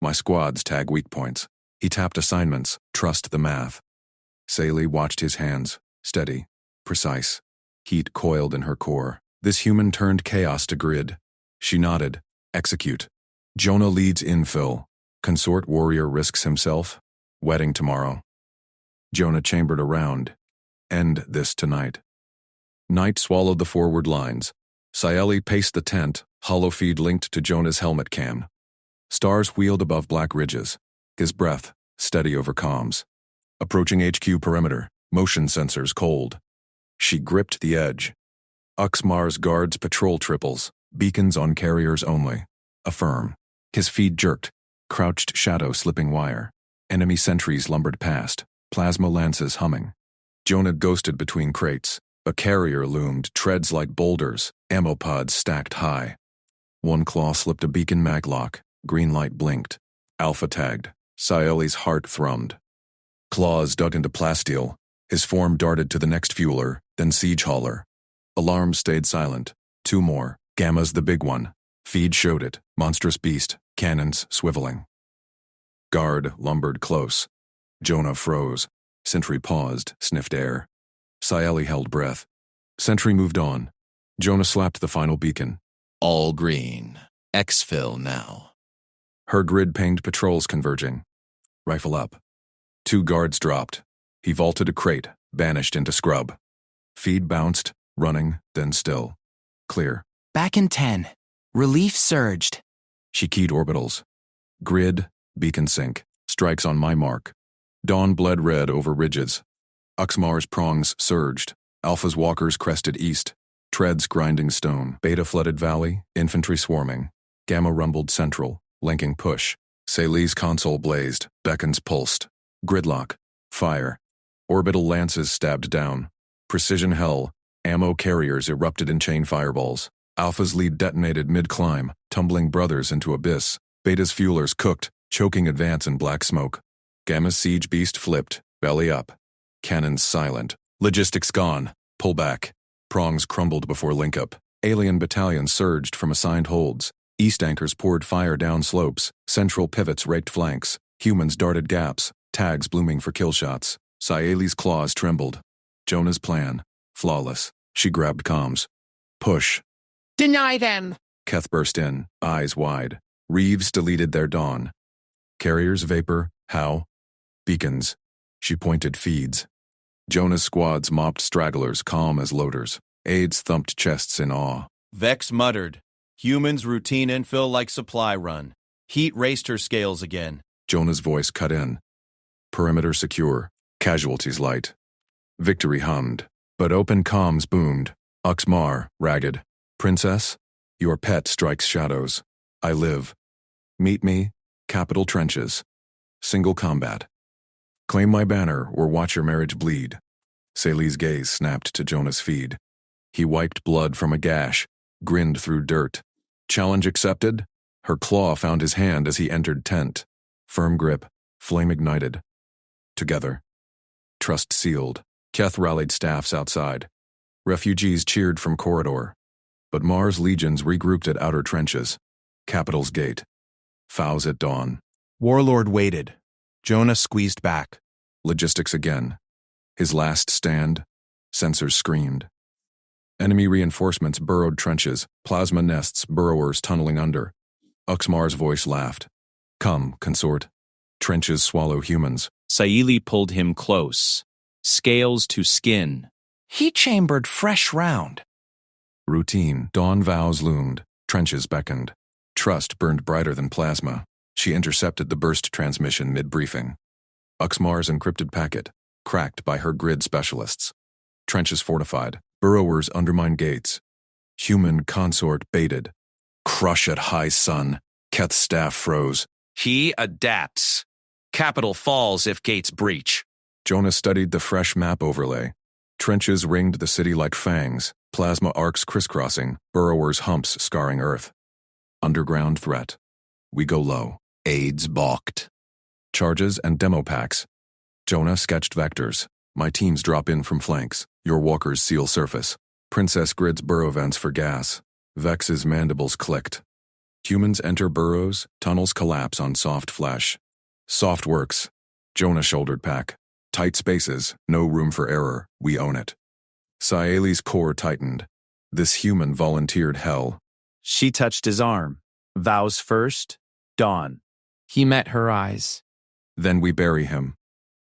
My squads tag weak points. He tapped assignments, trust the math. Saeli watched his hands, steady, precise. Heat coiled in her core. This human turned chaos to grid. She nodded. Execute. Jonah leads infill. Consort warrior risks himself. Wedding tomorrow. Jonah chambered around. End this tonight. Night swallowed the forward lines. Saeli paced the tent, holofeed linked to Jonah's helmet cam. Stars wheeled above black ridges. His breath, steady over comms. Approaching HQ perimeter, motion sensors cold. She gripped the edge. Uxmar's guards patrol triples, beacons on carriers only. Affirm. His feed jerked, crouched shadow slipping wire. Enemy sentries lumbered past, plasma lances humming. Jonah ghosted between crates. A carrier loomed, treads like boulders, ammo pods stacked high. One claw slipped a beacon maglock, green light blinked. Alpha tagged. Saeli's heart thrummed. Claws dug into plasteel. His form darted to the next fueler, then siege hauler. Alarm stayed silent. 2 more. Gamma's the big one. Feed showed it. Monstrous beast. Cannons swiveling. Guard lumbered close. Jonah froze. Sentry paused, sniffed air. Saeli held breath. Sentry moved on. Jonah slapped the final beacon.
All green. Exfil now.
Her grid pinged patrols converging. Rifle up. 2 guards dropped. He vaulted a crate, vanished into scrub. Feed bounced, running, then still. Clear.
Back in 10. Relief surged.
She keyed orbitals. Grid, beacon sync. Strikes on my mark. Dawn bled red over ridges. Uxmar's prongs surged. Alpha's walkers crested east. Treads grinding stone. Beta flooded valley, infantry swarming. Gamma rumbled central, linking push. Saeli's console blazed, beacons pulsed. Gridlock. Fire. Orbital lances stabbed down. Precision hell. Ammo carriers erupted in chain fireballs. Alpha's lead detonated mid-climb, tumbling brothers into abyss. Beta's fuelers cooked, choking advance in black smoke. Gamma's siege beast flipped, belly up. Cannons silent. Logistics gone. Pull back. Prongs crumbled before link-up. Alien battalions surged from assigned holds. East anchors poured fire down slopes. Central pivots raked flanks. Humans darted gaps, tags blooming for kill shots. Saeli's claws trembled. Jonah's plan. Flawless. She grabbed comms. Push.
Deny them!
Keth burst in, eyes wide. Reeves deleted their dawn. Carriers vapor. How? Beacons. She pointed feeds. Jonah's squads mopped stragglers calm as loaders. Aides thumped chests in awe.
Vex muttered. Humans routine infill like supply run. Heat raced her scales again.
Jonah's voice cut in. Perimeter secure. Casualties light. Victory hummed. But open comms boomed. Uxmar, ragged. Princess, your pet strikes shadows. I live. Meet me, capital trenches. Single combat. Claim my banner or watch your marriage bleed. Sally's gaze snapped to Jonah's feed. He wiped blood from a gash, grinned through dirt. Challenge accepted? Her claw found his hand as he entered tent. Firm grip, flame ignited. Together. Trust sealed. Keth rallied staffs outside. Refugees cheered from corridor. But Mars legions regrouped at outer trenches. Capital's gate. Fows at dawn.
Warlord waited. Jonah squeezed back.
Logistics again. His last stand. Sensors screamed. Enemy reinforcements burrowed trenches, plasma nests, burrowers tunneling under. Uxmar's voice laughed. Come, consort. Trenches swallow humans.
Saeli pulled him close. Scales to skin.
He chambered fresh round.
Routine. Dawn vows loomed. Trenches beckoned. Trust burned brighter than plasma. She intercepted the burst transmission mid-briefing. Uxmar's encrypted packet, cracked by her grid specialists. Trenches fortified. Burrowers undermine gates. Human consort baited. Crush at high sun. Keth's staff froze.
He adapts. Capital falls if gates breach.
Jonah studied the fresh map overlay. Trenches ringed the city like fangs, plasma arcs crisscrossing, burrowers' humps scarring earth. Underground threat. We go low.
Aides balked.
Charges and demo packs. Jonah sketched vectors. My teams drop in from flanks. Your walkers seal surface. Princess grids burrow vents for gas. Vex's mandibles clicked. Humans enter burrows, tunnels collapse on soft flesh. Soft works. Jonah shouldered pack. Tight spaces, no room for error, we own it. Saeli's core tightened. This human volunteered hell.
She touched his arm. Vows first, dawn.
He met her eyes.
Then we bury him.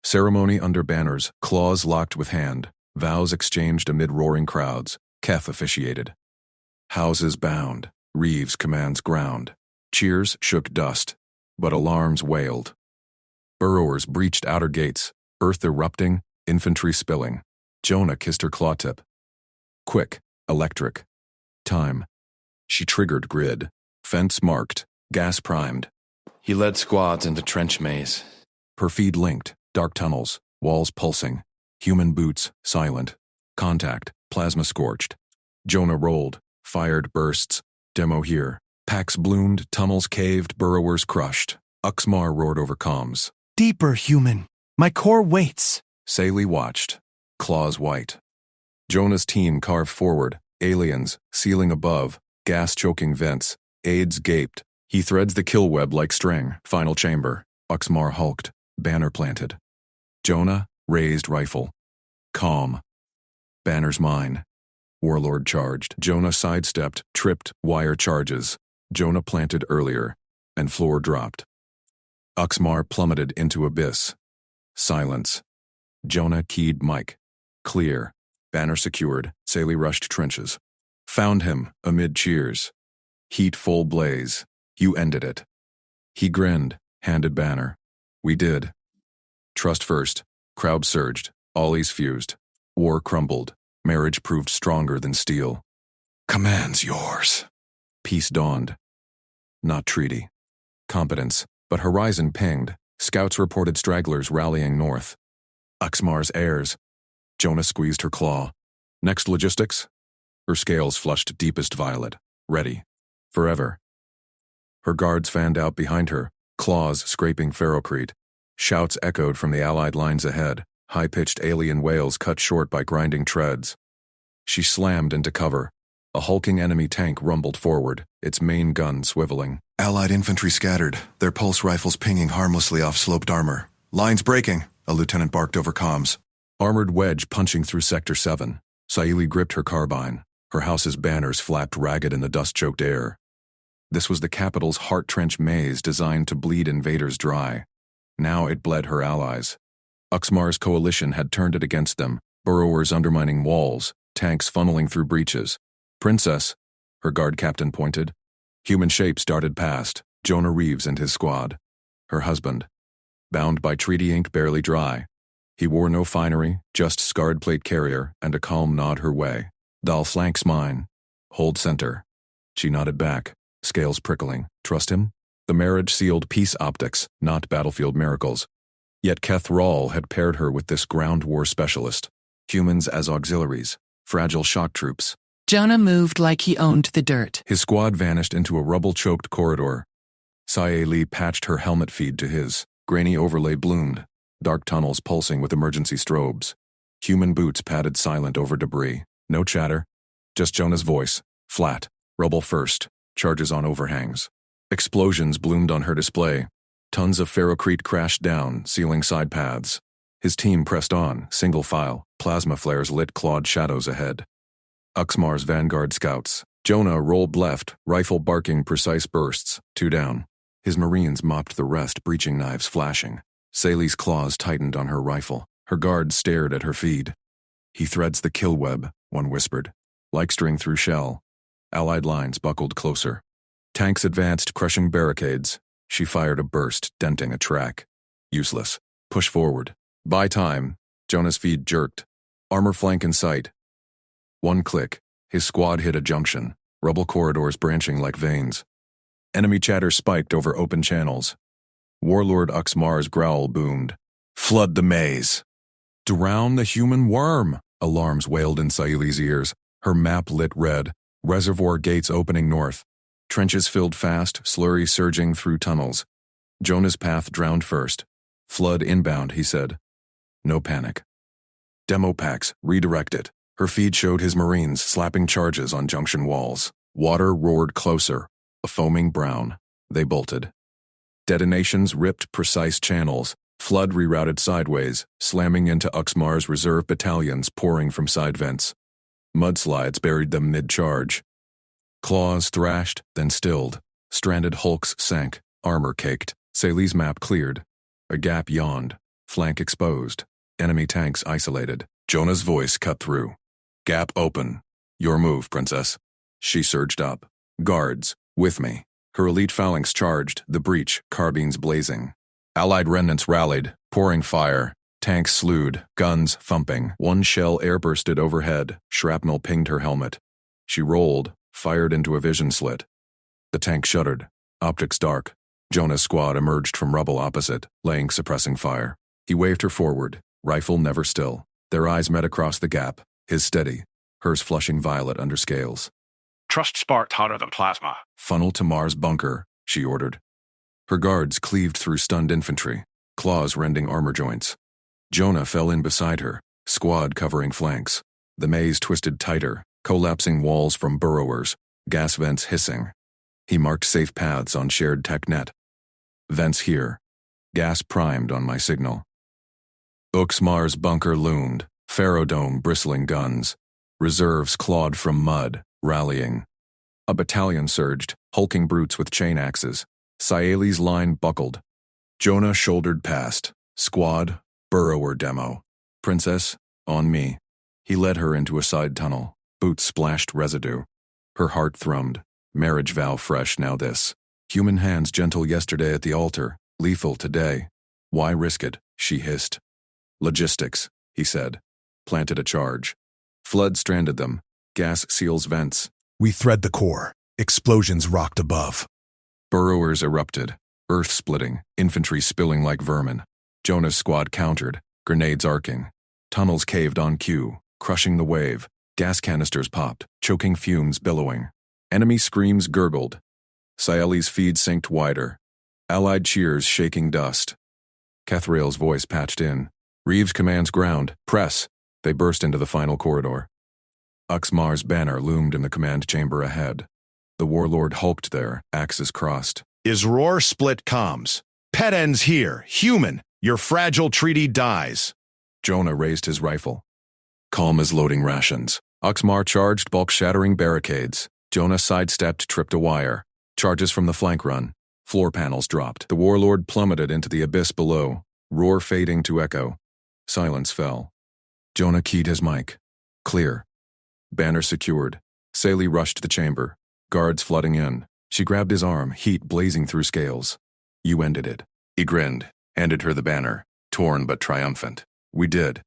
Ceremony under banners, claws locked with hand, vows exchanged amid roaring crowds. Keth officiated. Houses bound, Reeves commands ground. Cheers shook dust, but alarms wailed. Burrowers breached outer gates, earth erupting, infantry spilling. Jonah kissed her claw tip. Quick, electric. Time. She triggered grid. Fence marked, gas primed.
He led squads into trench maze.
Per feed linked, dark tunnels, walls pulsing. Human boots, silent. Contact, plasma scorched. Jonah rolled, fired bursts. Demo here. Packs bloomed, tunnels caved, burrowers crushed. Uxmar roared over comms.
Deeper, human. My core waits.
Saeli watched, claws white. Jonah's team carved forward, aliens, ceiling above, gas-choking vents. Aides gaped. He threads the kill web like string, final chamber. Uxmar hulked, banner planted. Jonah, raised rifle. Calm. Banner's mine. Warlord charged. Jonah sidestepped, tripped, wire charges. Jonah planted earlier, and floor dropped. Uxmar plummeted into abyss. Silence. Jonah keyed mic. Clear. Banner secured. Saeli rushed trenches. Found him, amid cheers. Heat full blaze. You ended it. He grinned, handed banner. We did. Trust first. Crowd surged. Ollies fused. War crumbled. Marriage proved stronger than steel. Command's yours. Peace dawned. Not treaty. Competence, but horizon pinged. Scouts reported stragglers rallying north. Uxmar's heirs. Jonah squeezed her claw. Next logistics? Her scales flushed deepest violet. Ready. Forever. Her guards fanned out behind her, claws scraping ferrocrete. Shouts echoed from the Allied lines ahead, high-pitched alien wails cut short by grinding treads. She slammed into cover. A hulking enemy tank rumbled forward, its main gun swiveling.
Allied infantry scattered, their pulse rifles pinging harmlessly off sloped armor. Lines breaking, a lieutenant barked over comms.
Armored wedge punching through Sector 7. Saili gripped her carbine. Her house's banners flapped ragged in the dust-choked air. This was the capital's heart-trench maze designed to bleed invaders dry. Now it bled her allies. Uxmar's coalition had turned it against them, burrowers undermining walls, tanks funneling through breaches. Princess, her guard captain pointed. Human shapes darted past, Jonah Reeves and his squad. Her husband, bound by treaty ink barely dry. He wore no finery, just scarred plate carrier and a calm nod her way. Thou flanks mine. Hold center. She nodded back, scales prickling. Trust him? The marriage sealed peace optics, not battlefield miracles. Yet Keth Rawl had paired her with this ground war specialist. Humans as auxiliaries, fragile shock troops.
Jonah moved like he owned the dirt.
His squad vanished into a rubble-choked corridor. Saili patched her helmet feed to his. Grainy overlay bloomed, dark tunnels pulsing with emergency strobes. Human boots padded silent over debris. No chatter, just Jonah's voice, flat, rubble first, charges on overhangs. Explosions bloomed on her display. Tons of ferrocrete crashed down, sealing side paths. His team pressed on, single file, plasma flares lit clawed shadows ahead. Uxmar's vanguard scouts. Jonah rolled left, rifle barking precise bursts, 2 down. His marines mopped the rest, breaching knives flashing. Saili's claws tightened on her rifle. Her guards stared at her feed. He threads the kill web, one whispered. Like string through shell. Allied lines buckled closer. Tanks advanced, crushing barricades. She fired a burst, denting a track. Useless. Push forward. Buy time. Jonah's feed jerked. Armor flank in sight. One click. His squad hit a junction. Rubble corridors branching like veins. Enemy chatter spiked over open channels. Warlord Uxmar's growl boomed. Flood the maze. Drown the human worm, alarms wailed in Saili's ears. Her map lit red. Reservoir gates opening north. Trenches filled fast, slurry surging through tunnels. Jonah's path drowned first. Flood inbound, he said. No panic. Demo packs, redirect it. Her feed showed his marines slapping charges on junction walls. Water roared closer, a foaming brown. They bolted. Detonations ripped precise channels. Flood rerouted sideways, slamming into Uxmar's reserve battalions pouring from side vents. Mudslides buried them mid-charge. Claws thrashed, then stilled. Stranded hulks sank, armor caked. Saili's map cleared. A gap yawned, flank exposed. Enemy tanks isolated. Jonah's voice cut through. Gap open. Your move, princess. She surged up. Guards, with me. Her elite phalanx charged, the breach, carbines blazing. Allied remnants rallied, pouring fire. Tanks slewed, guns thumping. One shell airbursted overhead, shrapnel pinged her helmet. She rolled, fired into a vision slit. The tank shuddered, optics dark. Jonah's squad emerged from rubble opposite, laying suppressing fire. He waved her forward, rifle never still. Their eyes met across the gap, his steady, hers flushing violet under scales.
Trust sparked hotter than plasma.
Funnel to Mars bunker, she ordered. Her guards cleaved through stunned infantry, claws rending armor joints. Jonah fell in beside her, squad covering flanks. The maze twisted tighter, collapsing walls from burrowers, gas vents hissing. He marked safe paths on shared tech net. Vents here. Gas primed on my signal. Uxmar's bunker loomed, Ferrodome bristling guns. Reserves clawed from mud, rallying. A battalion surged, hulking brutes with chain axes. Saili's line buckled. Jonah shouldered past. Squad, burrower demo. Princess, on me. He led her into a side tunnel. Boots splashed residue. Her heart thrummed. Marriage vow fresh now this. Human hands gentle yesterday at the altar, lethal today. Why risk it? She hissed. Logistics, he said. Planted a charge. Flood stranded them. Gas seals vents.
We thread the core. Explosions rocked above.
Burrowers erupted. Earth splitting. Infantry spilling like vermin. Jonah's squad countered. Grenades arcing. Tunnels caved on cue, crushing the wave. Gas canisters popped, choking fumes billowing. Enemy screams gurgled. Saili's feed sinked wider. Allied cheers shaking dust. Kethrail's voice patched in. Reeves commands ground. Press. They burst into the final corridor. Uxmar's banner loomed in the command chamber ahead. The warlord hulked there, axes crossed.
Is Roar split comms? Pet ends here. Human, your fragile treaty dies.
Jonah raised his rifle. Calm as loading rations. Uxmar charged, bulk-shattering barricades. Jonah sidestepped, tripped a wire. Charges from the flank run. Floor panels dropped. The warlord plummeted into the abyss below, roar fading to echo. Silence fell. Jonah keyed his mic. Clear. Banner secured. Saley rushed the chamber. Guards flooding in. She grabbed his arm, heat blazing through scales. You ended it. He grinned, handed her the banner, torn but triumphant. We did.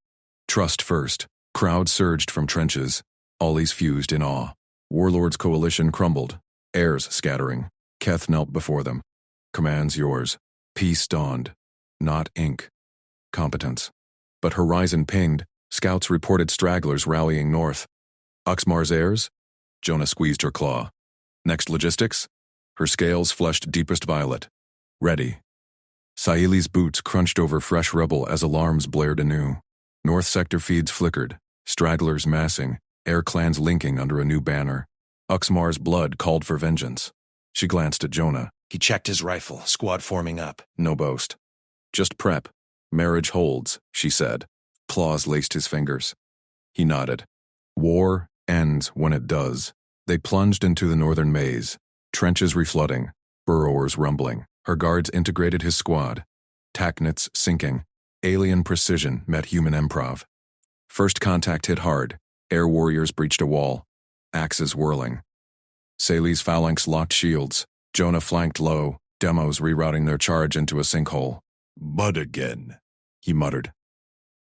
Trust first. Crowd surged from trenches. Ollies fused in awe. Warlord's coalition crumbled. Heirs scattering. Keth knelt before them. Commands yours. Peace dawned. Not ink. Competence. But horizon pinged. Scouts reported stragglers rallying north. Uxmar's heirs? Jonah squeezed her claw. Next logistics? Her scales flushed deepest violet. Ready. Saili's boots crunched over fresh rubble as alarms blared anew. North sector feeds flickered. Stragglers massing. Air clans linking under a new banner. Uxmar's blood called for vengeance. She glanced at Jonah.
He checked his rifle, squad forming up.
No boast. Just prep. Marriage holds, she said. Claws laced his fingers. He nodded. War ends when it does. They plunged into the northern maze. Trenches reflooding. Burrowers rumbling. Her guards integrated his squad. Tacknets sinking. Alien precision met human improv. First contact hit hard. Air warriors breached a wall. Axes whirling. Saley's phalanx locked shields. Jonah flanked low, demos rerouting their charge into a sinkhole.
But again,
he muttered.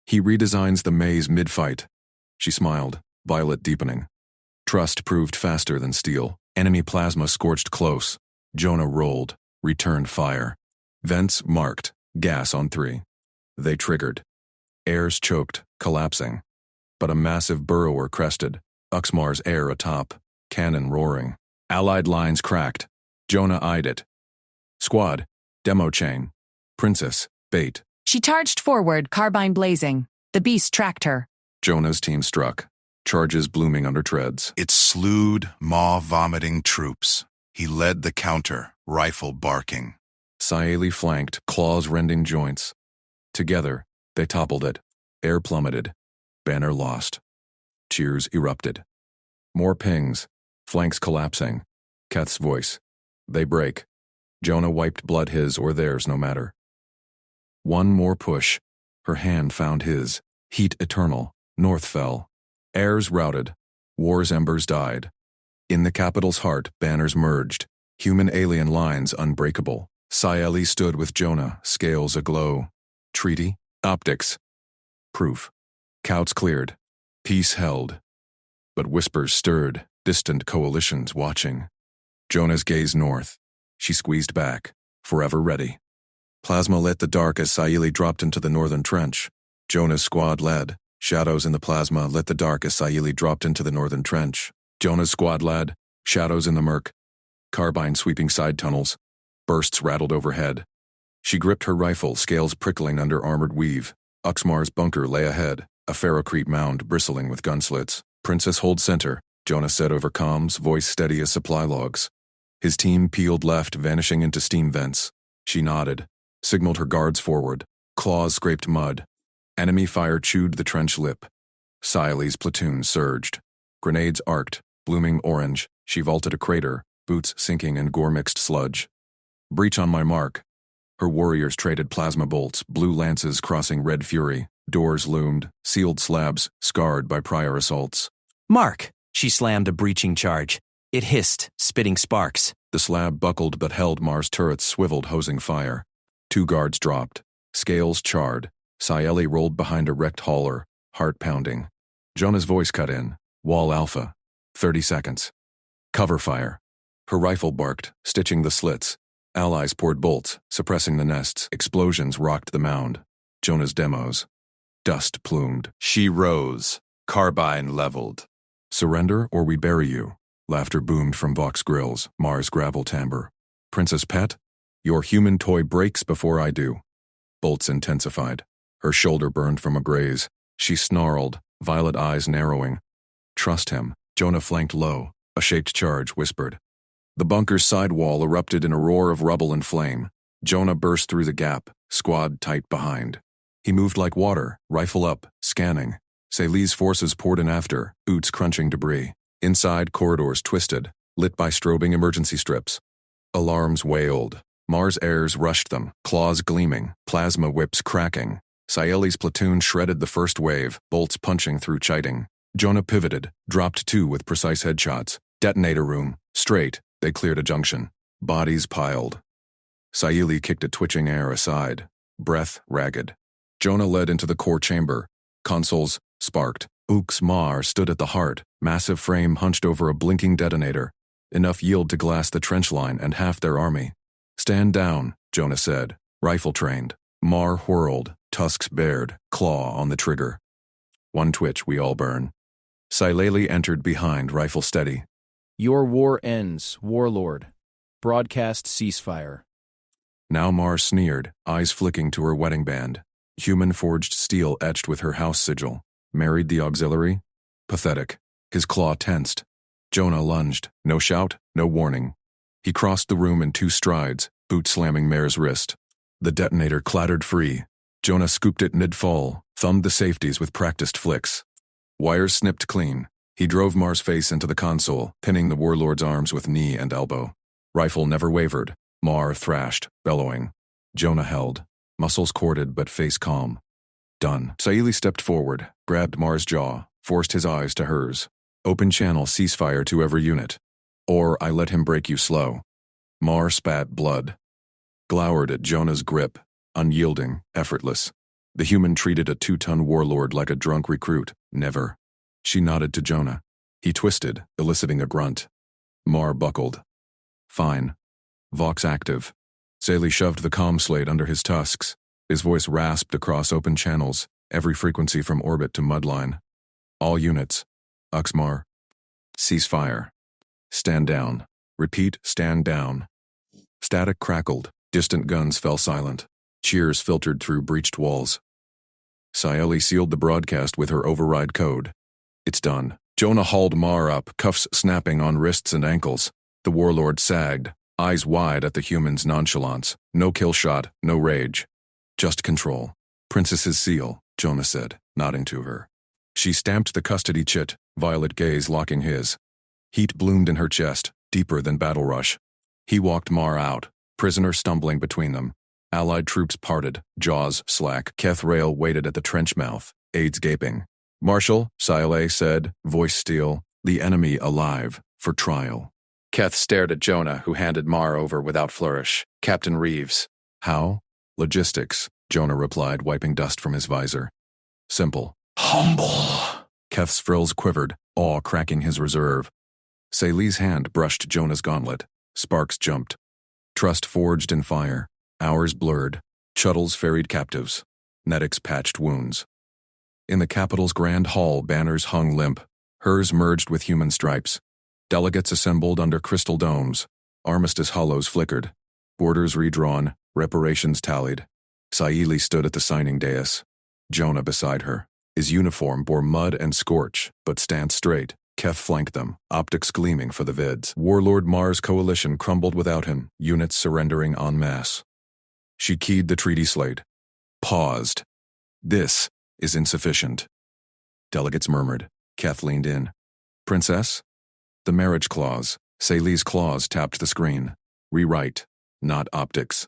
He redesigns the maze mid-fight. She smiled, violet deepening. Trust proved faster than steel. Enemy plasma scorched close. Jonah rolled, returned fire. Vents marked, gas on 3. They triggered. Airs choked, collapsing. But a massive burrower crested, Uxmar's air atop, cannon roaring. Allied lines cracked. Jonah eyed it. Squad, demo chain. Princess, bait.
She charged forward, carbine blazing. The beast tracked her.
Jonah's team struck, charges blooming under treads.
It slewed, maw-vomiting troops. He led the counter, rifle barking.
Saeli flanked, claws rending joints. Together, they toppled it. Air plummeted. Banner lost. Cheers erupted. More pings. Flanks collapsing. Keth's voice. They break. Jonah wiped blood his or theirs no matter. One more push. Her hand found his. Heat eternal. North fell. Heirs routed. War's embers died. In the capital's heart, banners merged. Human-alien lines unbreakable. Saeli stood with Jonah, scales aglow. Treaty? Optics. Proof. Couts cleared. Peace held. But whispers stirred, distant coalitions watching. Jonah's gaze north. She squeezed back, forever ready. Plasma lit the dark as Saeli dropped into the northern trench. Jonah's squad led. Shadows in the plasma lit the dark as Saeli dropped into the northern trench. Jonah's squad led. Shadows in the murk. Carbine sweeping side tunnels. Bursts rattled overhead. She gripped her rifle, scales prickling under armored weave. Uxmar's bunker lay ahead, a ferrocrete mound bristling with gun slits. Princess hold center, Jonah said over comms, voice steady as supply logs. His team peeled left, vanishing into steam vents. She nodded, signaled her guards forward. Claws scraped mud. Enemy fire chewed the trench lip. Saeli's platoon surged. Grenades arced, blooming orange. She vaulted a crater, boots sinking in gore-mixed sludge. Breach on my mark. Her warriors traded plasma bolts, blue lances crossing red fury. Doors loomed, sealed slabs, scarred by prior assaults.
Mark! She slammed a breaching charge. It hissed, spitting sparks.
The slab buckled but held. Mars turrets swiveled, hosing fire. 2 guards dropped. Scales charred. Saeli rolled behind a wrecked hauler, heart pounding. Jonah's voice cut in. Wall Alpha. 30 seconds. Cover fire. Her rifle barked, stitching the slits. Allies poured bolts, suppressing the nests. Explosions rocked the mound. Jonah's demos. Dust plumed.
She rose, carbine leveled.
Surrender or we bury you. Laughter boomed from Vox grills, Mars gravel timbre. Princess Pet, your human toy breaks before I do. Bolts intensified. Her shoulder burned from a graze. She snarled, violet eyes narrowing. Trust him. Jonah flanked low. A shaped charge whispered. The bunker's side wall erupted in a roar of rubble and flame. Jonah burst through the gap, squad tight behind. He moved like water, rifle up, scanning. Sally's forces poured in after, boots crunching debris. Inside, corridors twisted, lit by strobing emergency strips. Alarms wailed. Mars airs rushed them, claws gleaming, plasma whips cracking. Sayeli's platoon shredded the first wave, bolts punching through chiting. Jonah pivoted, dropped two with precise headshots. Detonator room, straight, they cleared a junction. Bodies piled. Sayeli kicked a twitching air aside, breath ragged. Jonah led into the core chamber. Consoles sparked. Ooks Mar stood at the heart, massive frame hunched over a blinking detonator. Enough yield to glass the trench line and half their army. Stand down, Jonah said, rifle trained. Mar whirled, tusks bared, claw on the trigger. One twitch, we all burn. Saileli entered behind, rifle steady.
Your war ends, warlord. Broadcast ceasefire.
Now Mar sneered, eyes flicking to her wedding band. Human-forged steel etched with her house sigil. Married the auxiliary? Pathetic. His claw tensed. Jonah lunged. No shout, no warning. He crossed the room in 2 strides, boot slamming Mare's wrist. The detonator clattered free. Jonah scooped it mid-fall, thumbed the safeties with practiced flicks. Wires snipped clean. He drove Mar's face into the console, pinning the warlord's arms with knee and elbow. Rifle never wavered. Mar thrashed, bellowing. Jonah held. Muscles corded but face calm. Done. Saeli stepped forward, grabbed Mar's jaw, forced his eyes to hers. Open channel ceasefire to every unit. Or I let him break you slow. Mar spat blood. Glowered at Jonah's grip, unyielding, effortless. The human treated a 2-ton warlord like a drunk recruit. Never. She nodded to Jonah. He twisted, eliciting a grunt. Mar buckled. Fine. Vox active. Saeli shoved the comm slate under his tusks. His voice rasped across open channels, every frequency from orbit to mudline. All units. Uxmar. Ceasefire. Stand down. Repeat, stand down. Static crackled. Distant guns fell silent. Cheers filtered through breached walls. Saeli sealed the broadcast with her override code. It's done. Jonah hauled Mar up, cuffs snapping on wrists and ankles. The warlord sagged, eyes wide at the human's nonchalance. No kill shot, no rage. Just control. Princess's seal, Jonah said, nodding to her. She stamped the custody chit, violet gaze locking his. Heat bloomed in her chest, deeper than battle rush. He walked Mar out, prisoner stumbling between them. Allied troops parted, jaws slack. Keth Rail waited at the trench mouth, aides gaping. Marshal, Saele said, voice steel, the enemy alive, for trial.
Keth stared at Jonah, who handed Mar over without flourish. Captain Reeves.
How? Logistics, Jonah replied, wiping dust from his visor. Simple.
Humble.
Keth's frills quivered, awe cracking his reserve. Saeli's hand brushed Jonah's gauntlet. Sparks jumped. Trust forged in fire. Hours blurred. Shuttles ferried captives. Netics patched wounds. In the capital's grand hall, banners hung limp. Hers merged with human stripes. Delegates assembled under crystal domes. Armistice hollows flickered. Borders redrawn. Reparations tallied. Saeli stood at the signing dais. Jonah beside her. His uniform bore mud and scorch, but stand straight. Keth flanked them, optics gleaming for the vids. Warlord Mar's coalition crumbled without him, units surrendering en masse. She keyed the treaty slate. Paused. This is insufficient. Delegates murmured. Keth leaned in. Princess? The marriage clause. Saeli's clause tapped the screen. Rewrite, not optics.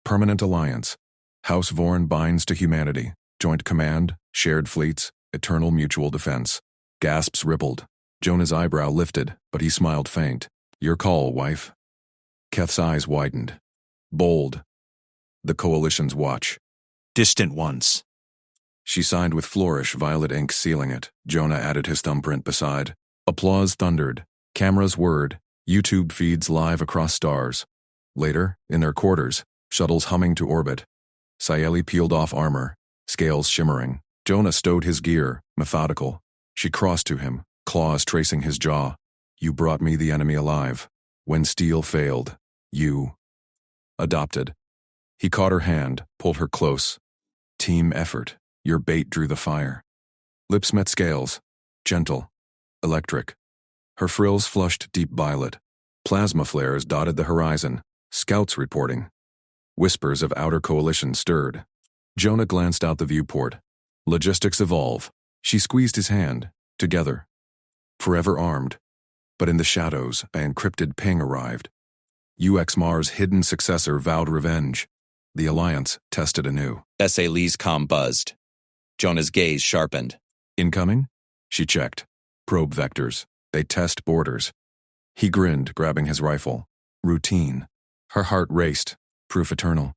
Permanent alliance. House Vorn binds to humanity. Joint command, shared fleets, eternal mutual defense. Gasps rippled. Jonah's eyebrow lifted, but he smiled faint. Your call, wife. Keth's eyes widened. Bold. The coalition's watch.
Distant ones.
She signed with flourish, violet ink sealing it. Jonah added his thumbprint beside. Applause thundered. Cameras whirred. YouTube feeds live across stars. Later, in their quarters, shuttles humming to orbit. Saeli peeled off armor, scales shimmering. Jonah stowed his gear, methodical. She crossed to him, claws tracing his jaw. You brought me the enemy alive. When steel failed, you adopted. He caught her hand, pulled her close. Team effort. Your bait drew the fire. Lips met scales. Gentle. electric. Her frills flushed deep violet. Plasma flares dotted the horizon, scouts reporting. Whispers of outer coalition stirred. Jonah glanced out the viewport. Logistics evolve. She squeezed his hand. Together. Forever armed. But in the shadows, an encrypted ping arrived. UX Mars' hidden successor vowed revenge. The alliance tested anew.
S.A. Lee's comm buzzed. Jonah's gaze sharpened.
Incoming? She checked. Probe vectors. They test borders. He grinned, grabbing his rifle. Routine. Her heart raced. Proof eternal.